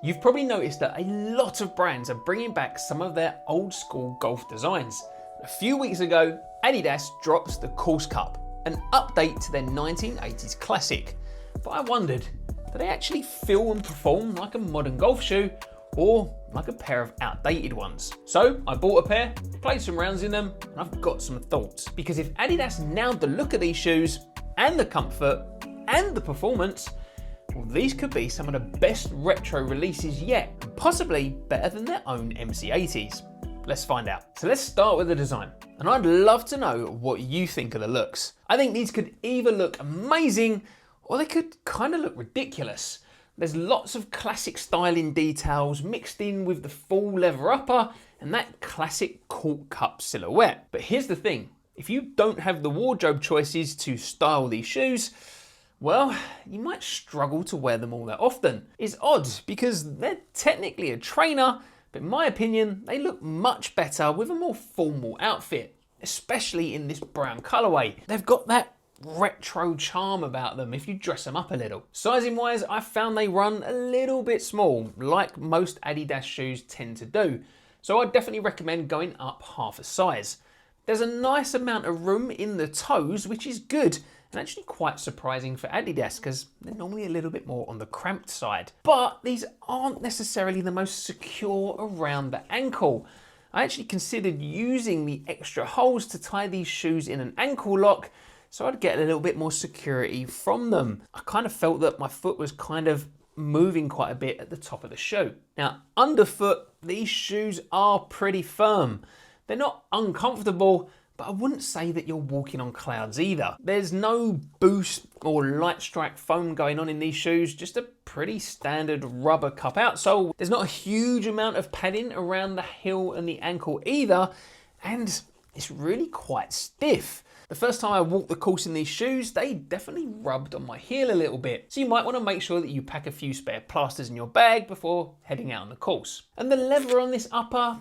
You've probably noticed that a lot of brands are bringing back some of their old school golf designs. A few weeks ago, Adidas drops the CourseCup, an update to their 1980s classic. But I wondered, do they actually feel and perform like a modern golf shoe or like a pair of outdated ones? So I bought a pair, played some rounds in them, and I've got some thoughts. Because if Adidas nailed the look of these shoes and the comfort and the performance, well, these could be some of the best retro releases yet, and possibly better than their own MC80s. Let's find out. So let's start with the design. And I'd love to know what you think of the looks. I think these could either look amazing or they could kind of look ridiculous. There's lots of classic styling details mixed in with the full leather upper and that classic Courtcup silhouette. But here's the thing, if you don't have the wardrobe choices to style these shoes, well, you might struggle to wear them all that often. It's odd because they're technically a trainer, but in my opinion, they look much better with a more formal outfit, especially in this brown colorway. They've got that retro charm about them if you dress them up a little. Sizing wise, I found they run a little bit small, like most Adidas shoes tend to do. So I'd definitely recommend going up half a size. There's a nice amount of room in the toes, which is good, and actually quite surprising for Adidas because they're normally a little bit more on the cramped side. But these aren't necessarily the most secure around the ankle. I actually considered using the extra holes to tie these shoes in an ankle lock so I'd get a little bit more security from them. I kind of felt that my foot was kind of moving quite a bit at the top of the shoe. Now, underfoot, these shoes are pretty firm. They're not uncomfortable, but I wouldn't say that you're walking on clouds either. There's no boost or light strike foam going on in these shoes, just a pretty standard rubber cup outsole. There's not a huge amount of padding around the heel and the ankle either, and it's really quite stiff. The first time I walked the course in these shoes, they definitely rubbed on my heel a little bit. So you might want to make sure that you pack a few spare plasters in your bag before heading out on the course. And the leather on this upper,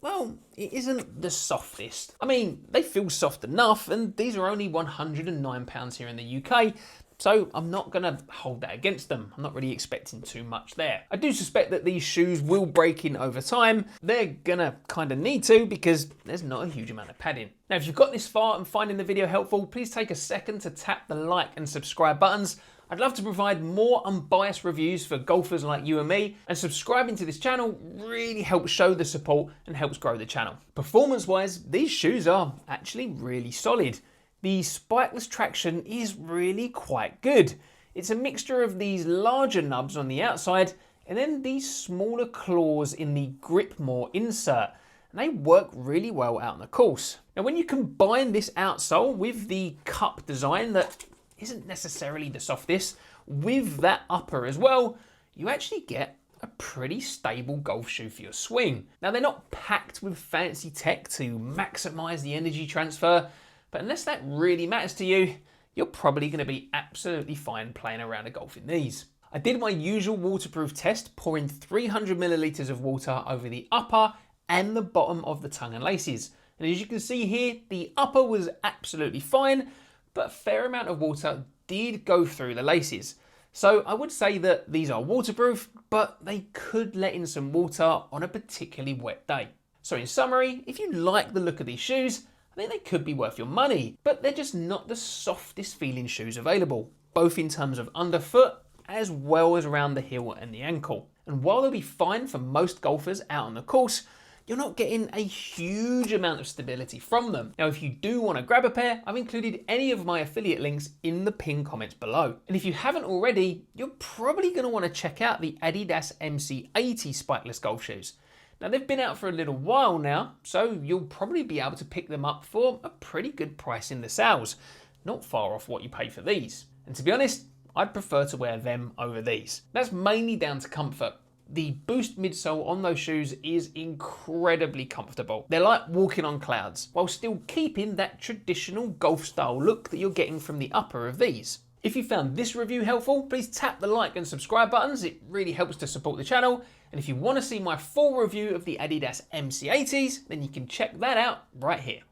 well, it isn't the softest. I mean, they feel soft enough, and these are only £109 here in the UK, so I'm not gonna hold that against them. I'm not really expecting too much there. I do suspect that these shoes will break in over time. They're gonna kind of need to because there's not a huge amount of padding. Now, if you've got this far and finding the video helpful, please take a second to tap the like and subscribe buttons. I'd love to provide more unbiased reviews for golfers like you and me, and subscribing to this channel really helps show the support and helps grow the channel. Performance-wise, these shoes are actually really solid. The spikeless traction is really quite good. It's a mixture of these larger nubs on the outside and then these smaller claws in the Gripmore insert, and they work really well out on the course. Now, when you combine this outsole with the cup design that isn't necessarily the softest, with that upper as well, you actually get a pretty stable golf shoe for your swing. Now, they're not packed with fancy tech to maximize the energy transfer, but unless that really matters to you, you're probably going to be absolutely fine playing around a golf in these. I did my usual waterproof test, pouring 300 milliliters of water over the upper and the bottom of the tongue and laces. And as you can see here, the upper was absolutely fine, but a fair amount of water did go through the laces. So I would say that these are waterproof, but they could let in some water on a particularly wet day. So in summary, if you like the look of these shoes, I think they could be worth your money, but they're just not the softest feeling shoes available, both in terms of underfoot as well as around the heel and the ankle. And while they'll be fine for most golfers out on the course, you're not getting a huge amount of stability from them. Now, if you do want to grab a pair, I've included any of my affiliate links in the pinned comments below. And if you haven't already, you're probably going to want to check out the Adidas MC 80 spikeless golf shoes. Now, they've been out for a little while now, so you'll probably be able to pick them up for a pretty good price in the sales, not far off what you pay for these. And to be honest, I'd prefer to wear them over these. That's mainly down to comfort. The Boost midsole on those shoes is incredibly comfortable. They're like walking on clouds, while still keeping that traditional golf style look that you're getting from the upper of these. If you found this review helpful, please tap the like and subscribe buttons. It really helps to support the channel. And if you want to see my full review of the Adidas MC80s, then you can check that out right here.